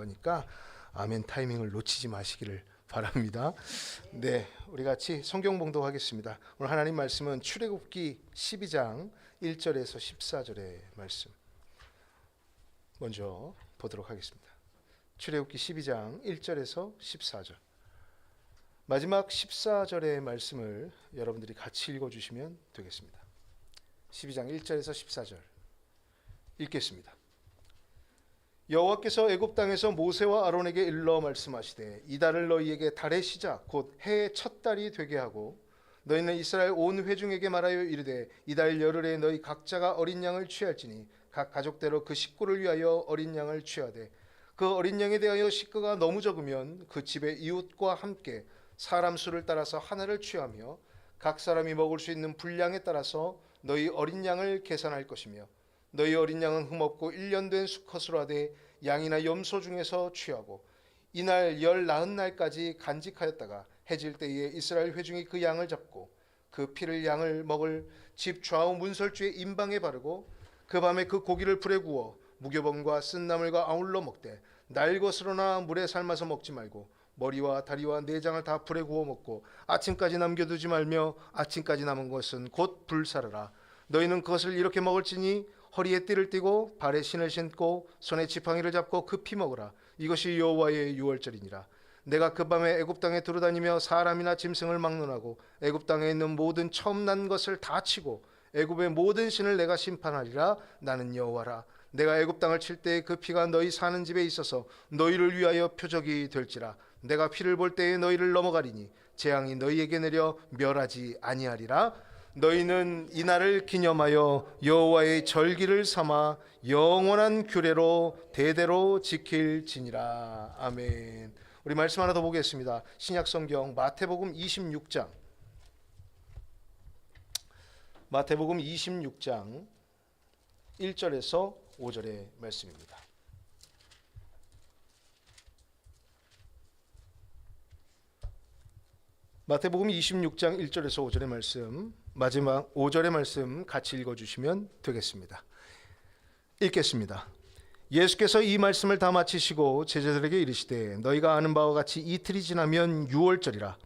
거니까 아멘 타이밍을 놓치지 마시기를 바랍니다. 네, 우리 같이 성경 봉독하겠습니다. 오늘 하나님 말씀은 출애굽기 12장 1절에서 14절의 말씀 먼저 보도록 하겠습니다. 출애굽기 12장 1절에서 14절. 마지막 14절의 말씀을 여러분들이 같이 읽어주시면 되겠습니다. 12장 1절에서 14절 읽겠습니다. 여호와께서 애굽 땅에서 모세와 아론에게 일러 말씀하시되 이 달을 너희에게 달의 시작 곧 해의 첫 달이 되게 하고 너희는 이스라엘 온 회중에게 말하여 이르되 이 달 열흘에 너희 각자가 어린 양을 취할지니 각 가족대로 그 식구를 위하여 어린 양을 취하되 그 어린 양에 대하여 식구가 너무 적으면 그 집의 이웃과 함께 사람 수를 따라서 하나를 취하며 각 사람이 먹을 수 있는 분량에 따라서 너희 어린 양을 계산할 것이며 너희 어린 양은 흠없고 1년 된 수컷으로 하되 양이나 염소 중에서 취하고 이날 열 나흔 날까지 간직하였다가 해질 때에 이스라엘 회중이 그 양을 잡고 그 피를 양을 먹을 집 좌우 문설주의 임방에 바르고 그 밤에 그 고기를 불에 구워 무교범과 쓴나물과 아울러 먹되 날 것으로나 물에 삶아서 먹지 말고 머리와 다리와 내장을 다 불에 구워 먹고 아침까지 남겨두지 말며 아침까지 남은 것은 곧 불사르라. 너희는 그것을 이렇게 먹을지니 허리에 띠를 띠고 발에 신을 신고 손에 지팡이를 잡고 급히 먹으라. 이것이 여호와의 유월절이니라. 내가 그 밤에 애굽 땅에 두루다니며 사람이나 짐승을 막론하고 애굽 땅에 있는 모든 처음 난 것을 다 치고 애굽의 모든 신을 내가 심판하리라. 나는 여호와라. 내가 애굽 땅을 칠 때에 그 피가 너희 사는 집에 있어서 너희를 위하여 표적이 될지라. 내가 피를 볼 때에 너희를 넘어가리니 재앙이 너희에게 내려 멸하지 아니하리라. 너희는 이 날을 기념하여 여호와의 절기를 삼아 영원한 규례로 대대로 지킬지니라. 아멘. 우리 말씀 하나 더 보겠습니다. 신약성경 마태복음 26장 마태복음 26장 1절에서 5절의 말씀입니다. 마태복음 26장 1절에서 5절의 말씀, 마지막 5절의 말씀 같이 읽어주시면 되겠습니다. 읽겠습니다. 예수께서 이 말씀을 다 마치시고 제자들에게 이르시되 너희가 아는 바와 같이 이틀이 지나면 유월절이라.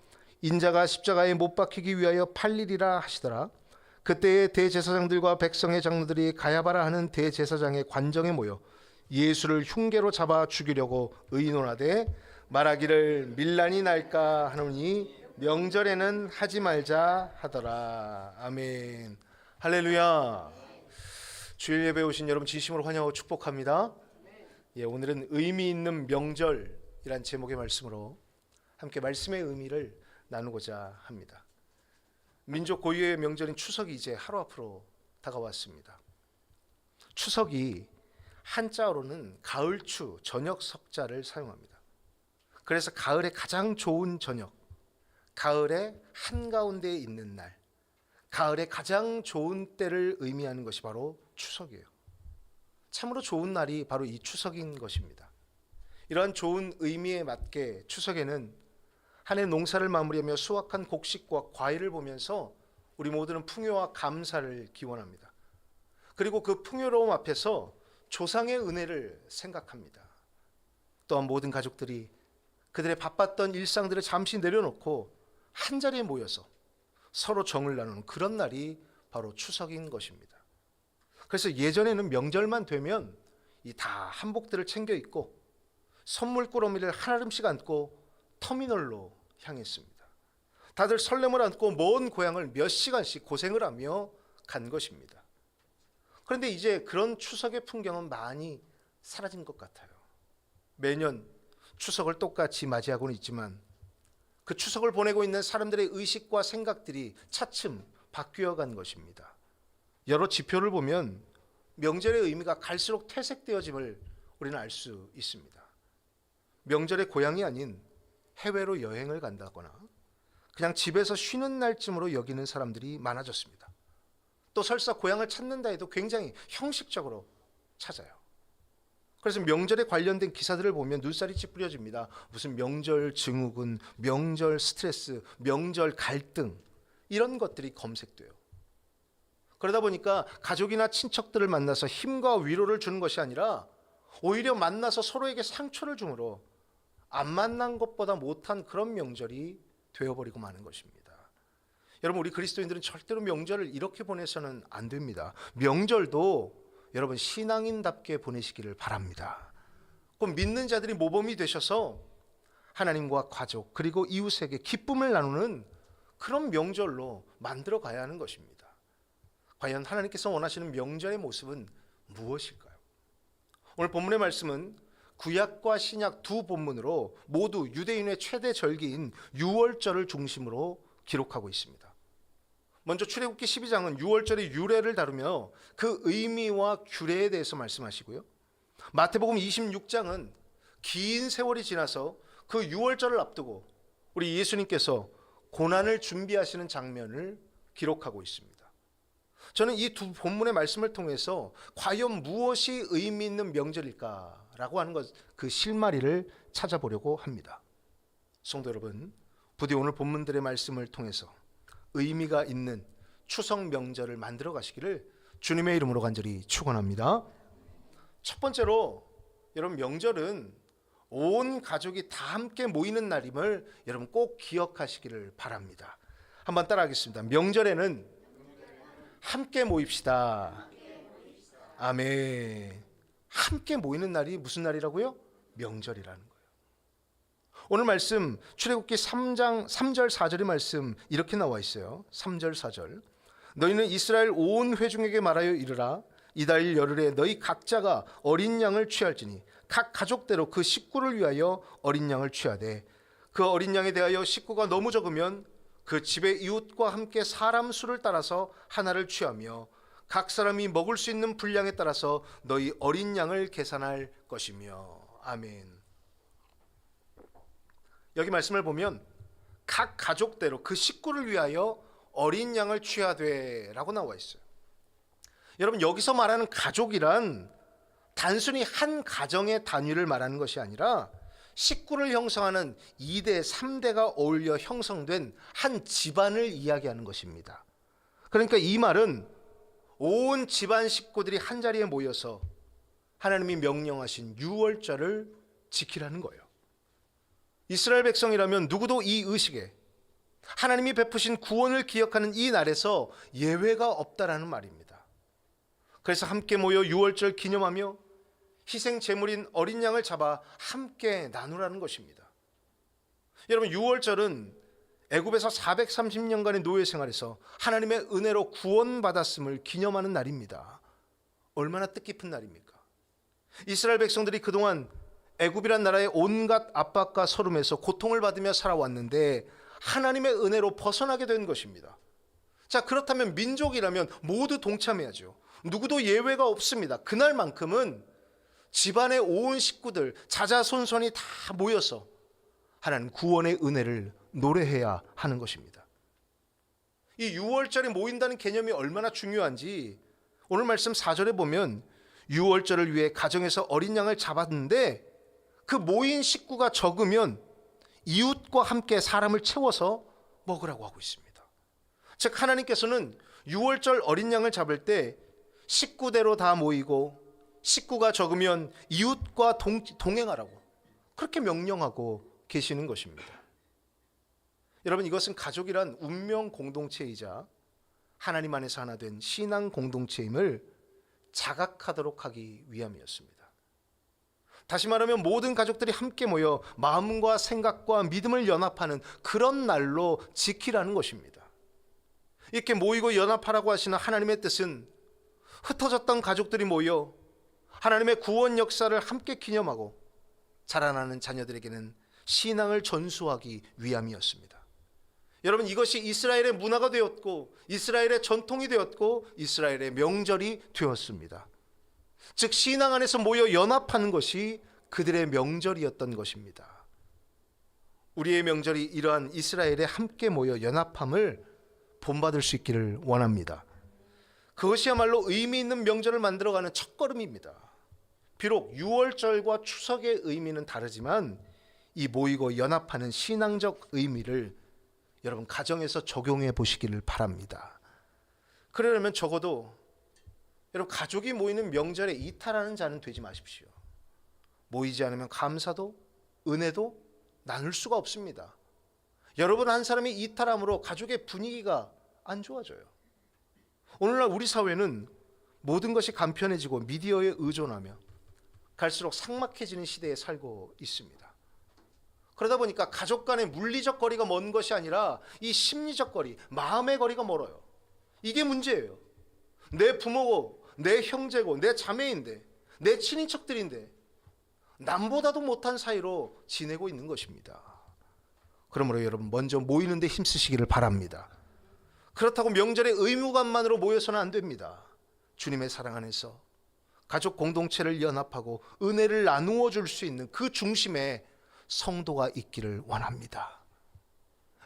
인자가 십자가에 못 박히기 위하여 팔리리라 하시더라. 그때에 대제사장들과 백성의 장로들이 가야바라 하는 대제사장의 관정에 모여 예수를 흉계로 잡아 죽이려고 의논하되 말하기를 밀란이 날까 하노니 명절에는 하지 말자 하더라. 아멘. 할렐루야. 주일 예배에 오신 여러분 진심으로 환영하고 축복합니다. 오늘은 의미 있는 명절이란 제목의 말씀으로 함께 말씀의 의미를 나누고자 합니다. 민족 고유의 명절인 추석이 이제 하루 앞으로 다가왔습니다. 추석이 한자어로는 가을추, 저녁 석자를 사용합니다. 그래서 가을의 가장 좋은 저녁, 가을의 한가운데에 있는 날, 가을의 가장 좋은 때를 의미하는 것이 바로 추석이에요. 참으로 좋은 날이 바로 이 추석인 것입니다. 이러한 좋은 의미에 맞게 추석에는 한 해 농사를 마무리하며 수확한 곡식과 과일을 보면서 우리 모두는 풍요와 감사를 기원합니다. 그리고 그 풍요로움 앞에서 조상의 은혜를 생각합니다. 또한 모든 가족들이 그들의 바빴던 일상들을 잠시 내려놓고 한자리에 모여서 서로 정을 나누는 그런 날이 바로 추석인 것입니다. 그래서 예전에는 명절만 되면 이 다 한복들을 챙겨 입고 선물 꾸러미를 한아름씩 안고 터미널로 향했습니다. 다들 설렘을 안고 먼 고향을 몇 시간씩 고생을 하며 간 것입니다. 그런데 이제 그런 추석의 풍경은 많이 사라진 것 같아요. 매년 추석을 똑같이 맞이하고는 있지만 그 추석을 보내고 있는 사람들의 의식과 생각들이 차츰 바뀌어간 것입니다. 여러 지표를 보면 명절의 의미가 갈수록 퇴색되어짐을 우리는 알 수 있습니다. 명절의 고향이 아닌 해외로 여행을 간다거나 그냥 집에서 쉬는 날쯤으로 여기는 사람들이 많아졌습니다. 또 설사 고향을 찾는다 해도 굉장히 형식적으로 찾아요. 그래서 명절에 관련된 기사들을 보면 눈살이 찌푸려집니다. 무슨 명절 증후군, 명절 스트레스, 명절 갈등 이런 것들이 검색돼요. 그러다 보니까 가족이나 친척들을 만나서 힘과 위로를 주는 것이 아니라 오히려 만나서 서로에게 상처를 주므로 안 만난 것보다 못한 그런 명절이 되어버리고 마는 것입니다. 여러분, 우리 그리스도인들은 절대로 명절을 이렇게 보내서는 안 됩니다. 명절도 여러분 신앙인답게 보내시기를 바랍니다. 꼭 믿는 자들이 모범이 되셔서 하나님과 가족 그리고 이웃에게 기쁨을 나누는 그런 명절로 만들어 가야 하는 것입니다. 과연 하나님께서 원하시는 명절의 모습은 무엇일까요? 오늘 본문의 말씀은 구약과 신약 두 본문으로 모두 유대인의 최대 절기인 유월절을 중심으로 기록하고 있습니다. 먼저 출애굽기 12장은 유월절의 유래를 다루며 그 의미와 규례에 대해서 말씀하시고요. 마태복음 26장은 긴 세월이 지나서 그 유월절을 앞두고 우리 예수님께서 고난을 준비하시는 장면을 기록하고 있습니다. 저는 이 두 본문의 말씀을 통해서 과연 무엇이 의미 있는 명절일까라고 하는 그 실마리를 찾아보려고 합니다. 성도 여러분, 부디 오늘 본문들의 말씀을 통해서 의미가 있는 추석 명절을 만들어 가시기를 주님의 이름으로 간절히 축원합니다. 첫 번째로 여러분, 명절은 온 가족이 다 함께 모이는 날임을 여러분 꼭 기억하시기를 바랍니다. 한번 따라하겠습니다. 명절에는 함께 모입시다. 아멘. 함께 모이는 날이 무슨 날이라고요? 명절이라는 거예요. 오늘 말씀 출애굽기 3장 3절 4절의 말씀 이렇게 나와 있어요. 3절 4절. 너희는 이스라엘 온 회중에게 말하여 이르라. 이달 열흘에 너희 각자가 어린 양을 취할지니 각 가족대로 그 식구를 위하여 어린 양을 취하되 그 어린 양에 대하여 식구가 너무 적으면 그 집의 이웃과 함께 사람 수를 따라서 하나를 취하며 각 사람이 먹을 수 있는 분량에 따라서 너희 어린 양을 계산할 것이며. 아멘. 여기 말씀을 보면 각 가족대로 그 식구를 위하여 어린 양을 취하되 라고 나와 있어요. 여러분, 여기서 말하는 가족이란 단순히 한 가정의 단위를 말하는 것이 아니라 식구를 형성하는 2대, 3대가 어울려 형성된 한 집안을 이야기하는 것입니다. 그러니까 이 말은 온 집안 식구들이 한자리에 모여서 하나님이 명령하신 유월절을 지키라는 거예요. 이스라엘 백성이라면 누구도 이 의식에 하나님이 베푸신 구원을 기억하는 이 날에서 예외가 없다라는 말입니다. 그래서 함께 모여 유월절 기념하며 희생 제물인 어린 양을 잡아 함께 나누라는 것입니다. 여러분, 유월절은 애굽에서 430년간의 노예 생활에서 하나님의 은혜로 구원받았음을 기념하는 날입니다. 얼마나 뜻깊은 날입니까? 이스라엘 백성들이 그동안 애굽이란 나라의 온갖 압박과 서름에서 고통을 받으며 살아왔는데 하나님의 은혜로 벗어나게 된 것입니다. 자, 그렇다면 민족이라면 모두 동참해야죠. 누구도 예외가 없습니다. 그날만큼은 집안의 온 식구들 자자손손이 다 모여서 하나님 구원의 은혜를 노래해야 하는 것입니다. 이 유월절에 모인다는 개념이 얼마나 중요한지 오늘 말씀 4절에 보면 유월절을 위해 가정에서 어린 양을 잡았는데 그 모인 식구가 적으면 이웃과 함께 사람을 채워서 먹으라고 하고 있습니다. 즉 하나님께서는 유월절 어린 양을 잡을 때 식구대로 다 모이고 식구가 적으면 이웃과 동행하라고 그렇게 명령하고 계시는 것입니다. 여러분, 이것은 가족이란 운명 공동체이자 하나님 안에서 하나 된 신앙 공동체임을 자각하도록 하기 위함이었습니다. 다시 말하면 모든 가족들이 함께 모여 마음과 생각과 믿음을 연합하는 그런 날로 지키라는 것입니다. 이렇게 모이고 연합하라고 하시는 하나님의 뜻은 흩어졌던 가족들이 모여 하나님의 구원 역사를 함께 기념하고 자라나는 자녀들에게는 신앙을 전수하기 위함이었습니다. 여러분, 이것이 이스라엘의 문화가 되었고 이스라엘의 전통이 되었고 이스라엘의 명절이 되었습니다. 즉 신앙 안에서 모여 연합하는 것이 그들의 명절이었던 것입니다. 우리의 명절이 이러한 이스라엘에 함께 모여 연합함을 본받을 수 있기를 원합니다. 그것이야말로 의미 있는 명절을 만들어가는 첫걸음입니다. 비록 유월절과 추석의 의미는 다르지만 이 모이고 연합하는 신앙적 의미를 여러분 가정에서 적용해 보시기를 바랍니다. 그러려면 적어도 여러분 가족이 모이는 명절에 이탈하는 자는 되지 마십시오. 모이지 않으면 감사도 은혜도 나눌 수가 없습니다. 여러분 한 사람이 이탈함으로 가족의 분위기가 안 좋아져요. 오늘날 우리 사회는 모든 것이 간편해지고 미디어에 의존하며 갈수록 삭막해지는 시대에 살고 있습니다. 그러다 보니까 가족 간의 물리적 거리가 먼 것이 아니라 이 심리적 거리, 마음의 거리가 멀어요. 이게 문제예요. 내 부모고 내 형제고 내 자매인데 내 친인척들인데 남보다도 못한 사이로 지내고 있는 것입니다. 그러므로 여러분 먼저 모이는 데 힘쓰시기를 바랍니다. 그렇다고 명절의 의무감만으로 모여서는 안 됩니다. 주님의 사랑 안에서 가족 공동체를 연합하고 은혜를 나누어 줄 수 있는 그 중심에 성도가 있기를 원합니다.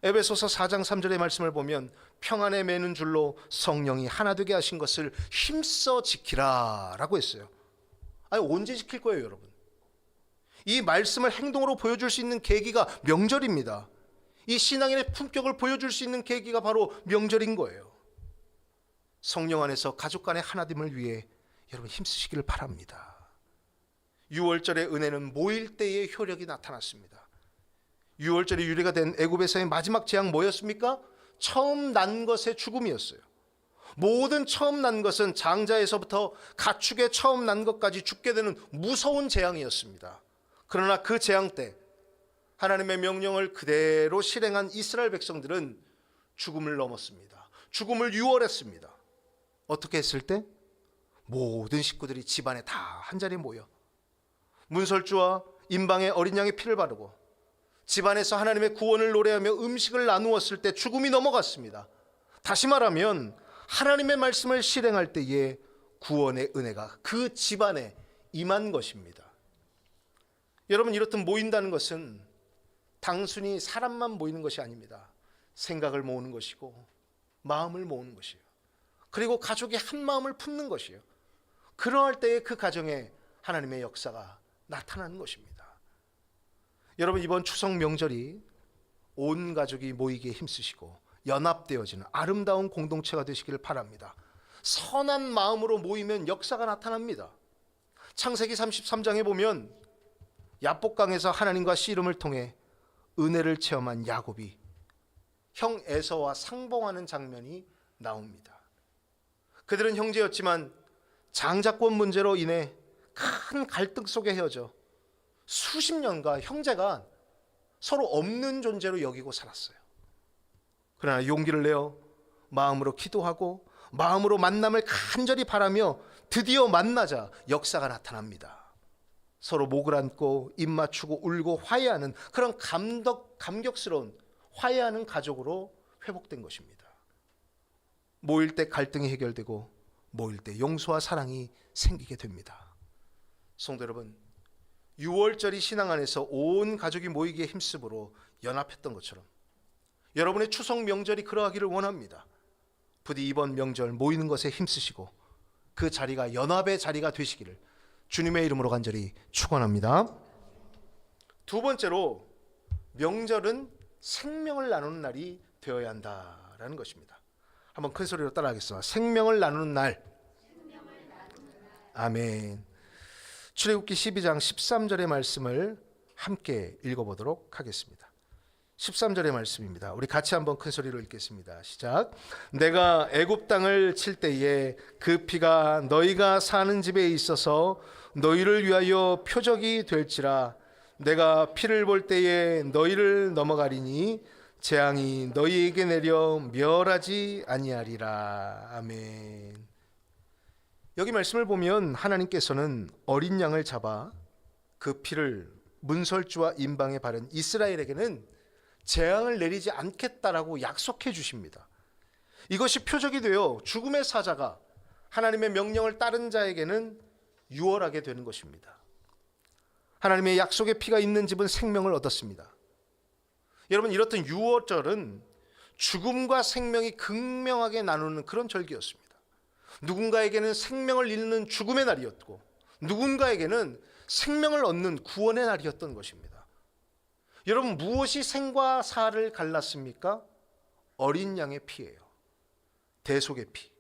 에베소서 4장 3절의 말씀을 보면 평안에 매는 줄로 성령이 하나 되게 하신 것을 힘써 지키라 라고 했어요. 아니 언제 지킬 거예요 여러분? 이 말씀을 행동으로 보여줄 수 있는 계기가 명절입니다. 이 신앙인의 품격을 보여줄 수 있는 계기가 바로 명절인 거예요. 성령 안에서 가족 간의 하나됨을 위해 여러분 힘쓰시기를 바랍니다. 6월절의 은혜는 모일 때의 효력이 나타났습니다. 6월절이 유래가 된 애굽에서의 마지막 재앙 뭐였습니까? 처음 난 것의 죽음이었어요. 모든 처음 난 것은 장자에서부터 가축의 처음 난 것까지 죽게 되는 무서운 재앙이었습니다. 그러나 그 재앙 때 하나님의 명령을 그대로 실행한 이스라엘 백성들은 죽음을 넘었습니다. 죽음을 유월했습니다. 어떻게 했을 때? 모든 식구들이 집안에 다 한자리에 모여 문설주와 임방의 어린 양의 피를 바르고 집안에서 하나님의 구원을 노래하며 음식을 나누었을 때 죽음이 넘어갔습니다. 다시 말하면 하나님의 말씀을 실행할 때에 구원의 은혜가 그 집안에 임한 것입니다. 여러분 이렇듯 모인다는 것은 단순히 사람만 모이는 것이 아닙니다. 생각을 모으는 것이고 마음을 모으는 것이에요. 그리고 가족이 한 마음을 품는 것이에요. 그러할 때에 그 가정에 하나님의 역사가 나타나는 것입니다. 여러분 이번 추석 명절이 온 가족이 모이기에 힘쓰시고 연합되어지는 아름다운 공동체가 되시기를 바랍니다. 선한 마음으로 모이면 역사가 나타납니다. 창세기 33장에 보면 야복강에서 하나님과 씨름을 통해 은혜를 체험한 야곱이 형 에서와 상봉하는 장면이 나옵니다. 그들은 형제였지만 장자권 문제로 인해 큰 갈등 속에 헤어져 수십 년간 형제가 서로 없는 존재로 여기고 살았어요. 그러나 용기를 내어 마음으로 기도하고 마음으로 만남을 간절히 바라며 드디어 만나자 역사가 나타납니다. 서로 목을 안고 입 맞추고 울고 화해하는 그런 감격스러운 화해하는 가족으로 회복된 것입니다. 모일 때 갈등이 해결되고 모일 때 용서와 사랑이 생기게 됩니다. 성도 여러분, 6월절이 신앙 안에서 온 가족이 모이기에 힘쓰므로 연합했던 것처럼 여러분의 추석 명절이 그러하기를 원합니다. 부디 이번 명절 모이는 것에 힘쓰시고 그 자리가 연합의 자리가 되시기를 주님의 이름으로 간절히 축원합니다. 두 번째로 명절은 생명을 나누는 날이 되어야 한다라는 것입니다. 한번 큰 소리로 따라하겠습니다. 생명을 나누는 날. 아멘. 출애굽기 12장 13절의 말씀을 함께 읽어보도록 하겠습니다. 13절의 말씀입니다. 우리 같이 한번 큰 소리로 읽겠습니다. 시작. 내가 애굽 땅을 칠 때에 그 피가 너희가 사는 집에 있어서 너희를 위하여 표적이 될지라. 내가 피를 볼 때에 너희를 넘어가리니 재앙이 너희에게 내려 멸하지 아니하리라. 아멘. 여기 말씀을 보면 하나님께서는 어린 양을 잡아 그 피를 문설주와 임방에 바른 이스라엘에게는 재앙을 내리지 않겠다라고 약속해 주십니다. 이것이 표적이 되어 죽음의 사자가 하나님의 명령을 따른 자에게는 유월하게 되는 것입니다. 하나님의 약속의 피가 있는 집은 생명을 얻었습니다. 여러분 이렇듯 유월절은 죽음과 생명이 극명하게 나누는 그런 절기였습니다. 누군가에게는 생명을 잃는 죽음의 날이었고 누군가에게는 생명을 얻는 구원의 날이었던 것입니다. 여러분 무엇이 생과 사를 갈랐습니까? 어린 양의 피예요. 대속의 피.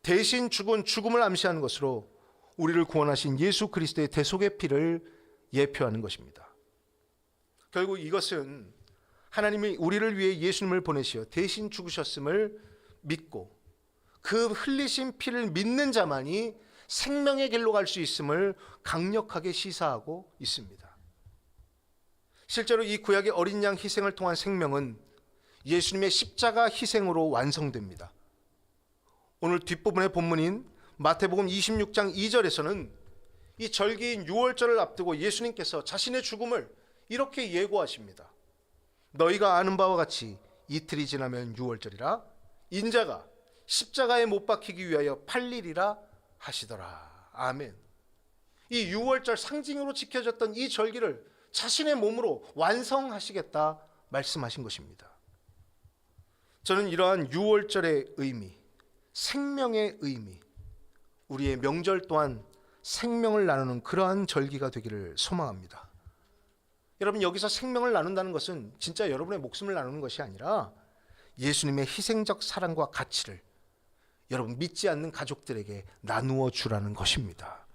대신 죽은 죽음을 암시하는 것으로 우리를 구원하신 예수 그리스도의 대속의 피를 예표하는 것입니다. 결국 이것은 하나님이 우리를 위해 예수님을 보내시어 대신 죽으셨음을 믿고 그 흘리신 피를 믿는 자만이 생명의 길로 갈 수 있음을 강력하게 시사하고 있습니다. 실제로 이 구약의 어린 양 희생을 통한 생명은 예수님의 십자가 희생으로 완성됩니다. 오늘 뒷부분의 본문인 마태복음 26장 2절에서는 이 절기인 유월절을 앞두고 예수님께서 자신의 죽음을 이렇게 예고하십니다. 너희가 아는 바와 같이 이틀이 지나면 유월절이라 인자가 십자가에 못 박히기 위하여 팔리리라 하시더라. 아멘. 이 유월절 상징으로 지켜졌던 이 절기를 자신의 몸으로 완성하시겠다 말씀하신 것입니다. 저는 이러한 유월절의 의미, 생명의 의미, 우리의 명절 또한 생명을 나누는 그러한 절기가 되기를 소망합니다. 여러분, 여기서 생명을 나눈다는 것은 진짜 여러분의 목숨을 나누는 것이 아니라 예수님의 희생적 사랑과 가치를 여러분 믿지 않는 가족들에게 나누어 주라는 것입니다.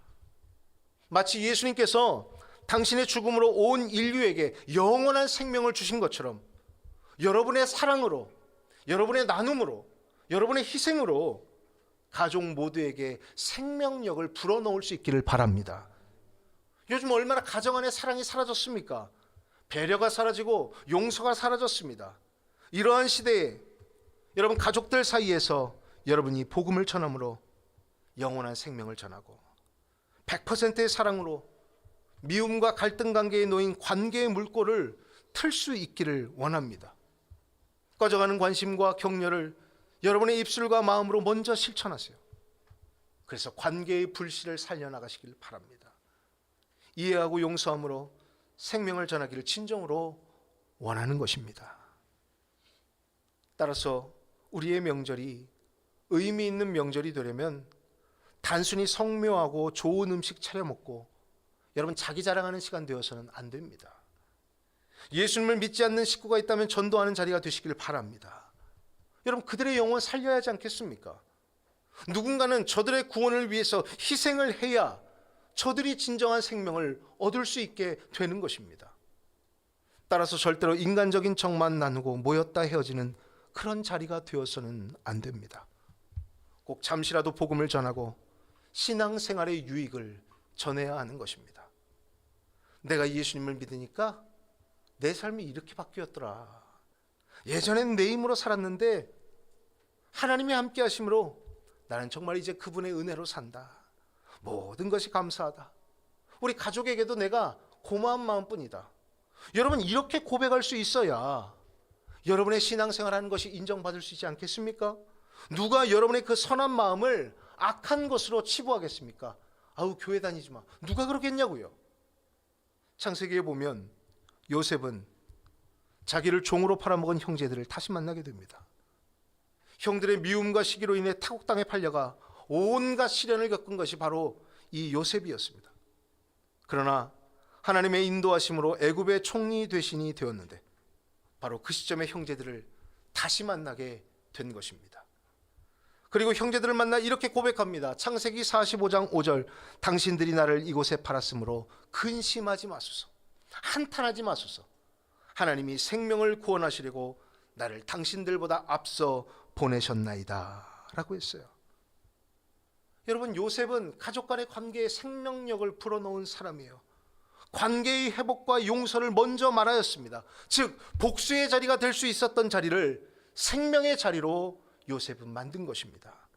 마치 예수님께서 당신의 죽음으로 온 인류에게 영원한 생명을 주신 것처럼 여러분의 사랑으로, 여러분의 나눔으로, 여러분의 희생으로 가족 모두에게 생명력을 불어넣을 수 있기를 바랍니다. 요즘 얼마나 가정 안에 사랑이 사라졌습니까? 배려가 사라지고 용서가 사라졌습니다. 이러한 시대에 여러분 가족들 사이에서 여러분이 복음을 전함으로 영원한 생명을 전하고 100%의 사랑으로 미움과 갈등 관계에 놓인 관계의 물꼬를 틀 수 있기를 원합니다. 꺼져가는 관심과 격려를 여러분의 입술과 마음으로 먼저 실천하세요. 그래서 관계의 불씨를 살려나가시길 바랍니다. 이해하고 용서함으로 생명을 전하기를 진정으로 원하는 것입니다. 따라서 우리의 명절이 의미 있는 명절이 되려면 단순히 성묘하고 좋은 음식 차려 먹고 여러분 자기 자랑하는 시간 되어서는 안 됩니다. 예수님을 믿지 않는 식구가 있다면 전도하는 자리가 되시기를 바랍니다. 여러분 그들의 영혼 살려야 하지 않겠습니까? 누군가는 저들의 구원을 위해서 희생을 해야 저들이 진정한 생명을 얻을 수 있게 되는 것입니다. 따라서 절대로 인간적인 정만 나누고 모였다 헤어지는 그런 자리가 되어서는 안 됩니다. 꼭 잠시라도 복음을 전하고 신앙생활의 유익을 전해야 하는 것입니다. 내가 예수님을 믿으니까 내 삶이 이렇게 바뀌었더라. 예전엔 내 힘으로 살았는데 하나님이 함께 하심으로 나는 정말 이제 그분의 은혜로 산다. 모든 것이 감사하다. 우리 가족에게도 내가 고마운 마음뿐이다. 여러분 이렇게 고백할 수 있어야 여러분의 신앙생활하는 것이 인정받을 수 있지 않겠습니까? 누가 여러분의 그 선한 마음을 악한 것으로 치부하겠습니까? 아우 교회 다니지 마. 누가 그러겠냐고요. 창세기에 보면 요셉은 자기를 종으로 팔아먹은 형제들을 다시 만나게 됩니다. 형들의 미움과 시기로 인해 타국 땅에 팔려가 온갖 시련을 겪은 것이 바로 이 요셉이었습니다. 그러나 하나님의 인도하심으로 애굽의 총리 대신이 되었는데 바로 그 시점에 형제들을 다시 만나게 된 것입니다. 그리고 형제들을 만나 이렇게 고백합니다. 창세기 45장 5절 당신들이 나를 이곳에 팔았으므로 근심하지 마소서. 한탄하지 마소서. 하나님이 생명을 구원하시려고 나를 당신들보다 앞서 보내셨나이다 라고 했어요. 여러분 요셉은 가족 간의 관계에 생명력을 불어넣은 사람이에요. 관계의 회복과 용서를 먼저 말하였습니다. 즉 복수의 자리가 될 수 있었던 자리를 생명의 자리로 요셉은 만든 것입니다.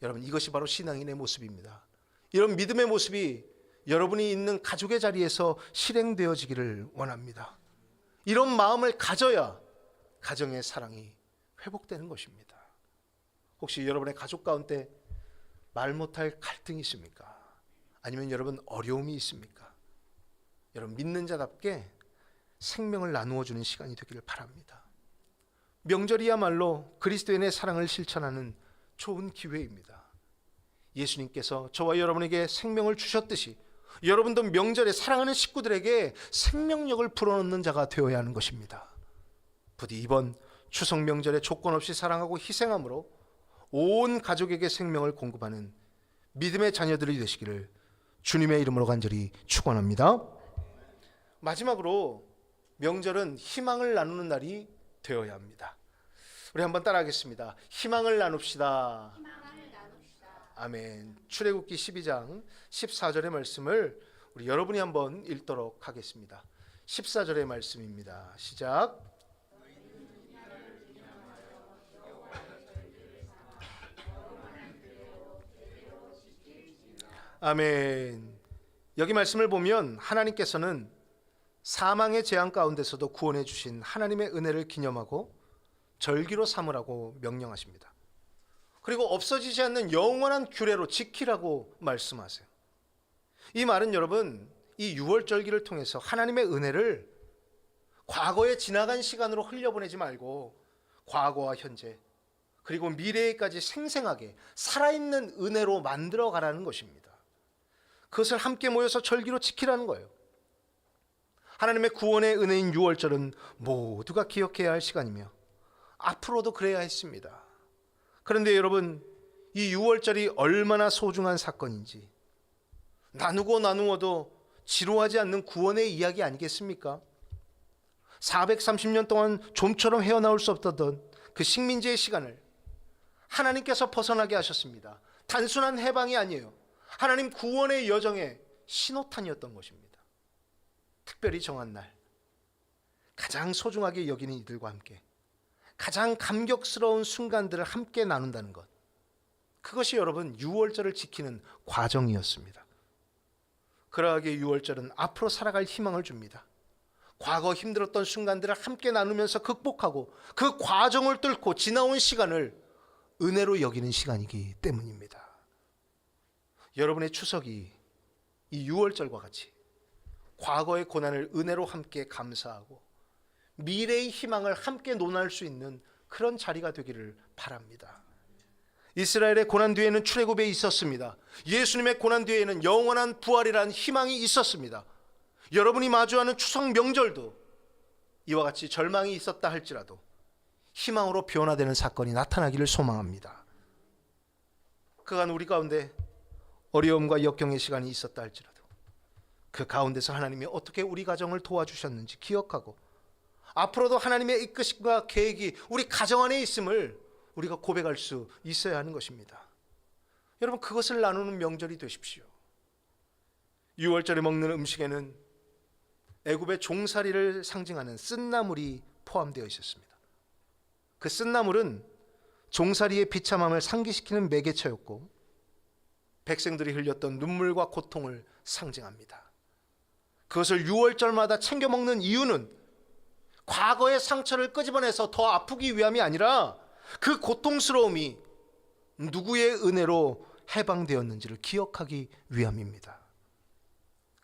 여러분 이것이 바로 신앙인의 모습입니다. 이런 믿음의 모습이 여러분이 있는 가족의 자리에서 실행되어지기를 원합니다. 이런 마음을 가져야 가정의 사랑이 회복되는 것입니다. 혹시 여러분의 가족 가운데 말 못할 갈등이 있습니까? 아니면 여러분 어려움이 있습니까? 여러분 믿는 자답게 생명을 나누어 주는 시간이 되기를 바랍니다. 명절이야말로 그리스도인의 사랑을 실천하는 좋은 기회입니다. 예수님께서 저와 여러분에게 생명을 주셨듯이 여러분도 명절에 사랑하는 식구들에게 생명력을 불어넣는 자가 되어야 하는 것입니다. 부디 이번 추석 명절에 조건 없이 사랑하고 희생함으로 온 가족에게 생명을 공급하는 믿음의 자녀들이 되시기를 주님의 이름으로 간절히 축원합니다. 마지막으로 명절은 희망을 나누는 날이 되어야 합니다. 우리 한번 따라하겠습니다. 희망을 나눕시다. 아멘. 출애굽기 12장 14절의 말씀을 우리 여러분이 한번 읽도록 하겠습니다. 14절의 말씀입니다. 시작. 아멘. 여기 말씀을 보면 하나님께서는 사망의 재앙 가운데서도 구원해 주신 하나님의 은혜를 기념하고 절기로 삼으라고 명령하십니다. 그리고 없어지지 않는 영원한 규례로 지키라고 말씀하세요. 이 말은 여러분, 이 유월절기를 통해서 하나님의 은혜를 과거에 지나간 시간으로 흘려보내지 말고 과거와 현재 그리고 미래에까지 생생하게 살아있는 은혜로 만들어 가라는 것입니다. 그것을 함께 모여서 절기로 지키라는 거예요. 하나님의 구원의 은혜인 유월절은 모두가 기억해야 할 시간이며 앞으로도 그래야 했습니다. 그런데 여러분, 이 유월절이 얼마나 소중한 사건인지 나누고 나누어도 지루하지 않는 구원의 이야기 아니겠습니까? 430년 동안 좀처럼 헤어나올 수 없었던 그 식민지의 시간을 하나님께서 벗어나게 하셨습니다. 단순한 해방이 아니에요. 하나님 구원의 여정의 신호탄이었던 것입니다. 특별히 정한 날, 가장 소중하게 여기는 이들과 함께 가장 감격스러운 순간들을 함께 나눈다는 것, 그것이 여러분 유월절을 지키는 과정이었습니다. 그러하게 유월절은 앞으로 살아갈 희망을 줍니다. 과거 힘들었던 순간들을 함께 나누면서 극복하고 그 과정을 뚫고 지나온 시간을 은혜로 여기는 시간이기 때문입니다. 여러분의 추석이 이 유월절과 같이 과거의 고난을 은혜로 함께 감사하고 미래의 희망을 함께 논할 수 있는 그런 자리가 되기를 바랍니다. 이스라엘의 고난 뒤에는 출애굽에 있었습니다. 예수님의 고난 뒤에는 영원한 부활이라는 희망이 있었습니다. 여러분이 마주하는 추석 명절도 이와 같이 절망이 있었다 할지라도 희망으로 변화되는 사건이 나타나기를 소망합니다. 그간 우리 가운데 어려움과 역경의 시간이 있었다 할지라도 그 가운데서 하나님이 어떻게 우리 가정을 도와주셨는지 기억하고 앞으로도 하나님의 이끄심과 계획이 우리 가정 안에 있음을 우리가 고백할 수 있어야 하는 것입니다. 여러분, 그것을 나누는 명절이 되십시오. 유월절에 먹는 음식에는 애굽의 종살이를 상징하는 쓴나물이 포함되어 있었습니다. 그 쓴나물은 종살이의 비참함을 상기시키는 매개체였고 백성들이 흘렸던 눈물과 고통을 상징합니다. 그것을 유월절마다 챙겨 먹는 이유는 과거의 상처를 끄집어내서 더 아프기 위함이 아니라 그 고통스러움이 누구의 은혜로 해방되었는지를 기억하기 위함입니다.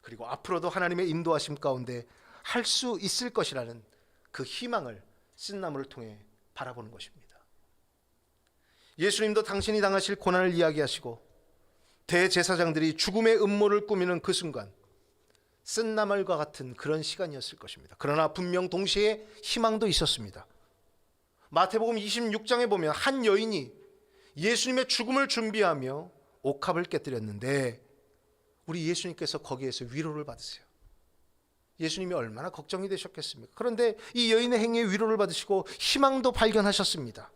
그리고 앞으로도 하나님의 인도하심 가운데 할 수 있을 것이라는 그 희망을 쓴나물을 통해 바라보는 것입니다. 예수님도 당신이 당하실 고난을 이야기하시고 대제사장들이 죽음의 음모를 꾸미는 그 순간 쓴나물과 같은 그런 시간이었을 것입니다. 그러나 분명 동시에 희망도 있었습니다. 마태복음 26장에 보면 한 여인이 예수님의 죽음을 준비하며 옥합을 깨뜨렸는데 우리 예수님께서 거기에서 위로를 받으세요. 예수님이 얼마나 걱정이 되셨겠습니까? 그런데 이 여인의 행위에 위로를 받으시고 희망도 발견하셨습니다.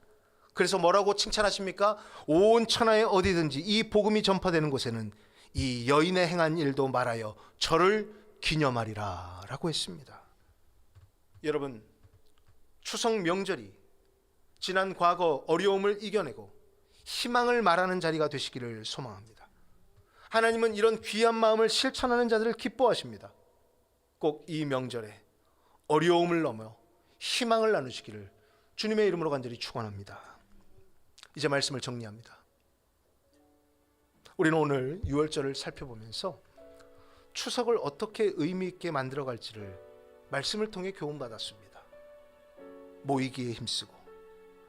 그래서 뭐라고 칭찬하십니까? 온 천하에 어디든지 이 복음이 전파되는 곳에는 이 여인의 행한 일도 말하여 저를 기념하리라 라고 했습니다. 여러분, 추석 명절이 지난 과거 어려움을 이겨내고 희망을 말하는 자리가 되시기를 소망합니다. 하나님은 이런 귀한 마음을 실천하는 자들을 기뻐하십니다. 꼭 이 명절에 어려움을 넘어 희망을 나누시기를 주님의 이름으로 간절히 축원합니다. 이제 말씀을 정리합니다. 우리는 오늘 유월절을 살펴보면서 추석을 어떻게 의미 있게 만들어갈지를 말씀을 통해 교훈받았습니다. 모이기에 힘쓰고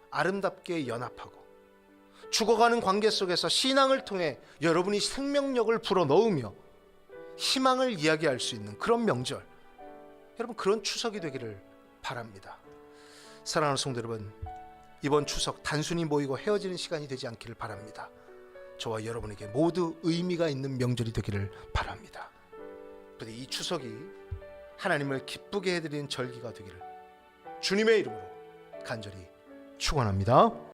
아름답게 연합하고 죽어가는 관계 속에서 신앙을 통해 여러분이 생명력을 불어넣으며 희망을 이야기할 수 있는 그런 명절, 여러분 그런 추석이 되기를 바랍니다. 사랑하는 성도 여러분, 이번 추석 단순히 모이고 헤어지는 시간이 되지 않기를 바랍니다. 저와 여러분에게 모두 의미가 있는 명절이 되기를 바랍니다. 그런데 이 추석이 하나님을 기쁘게 해드리는 절기가 되기를 주님의 이름으로 간절히 축원합니다.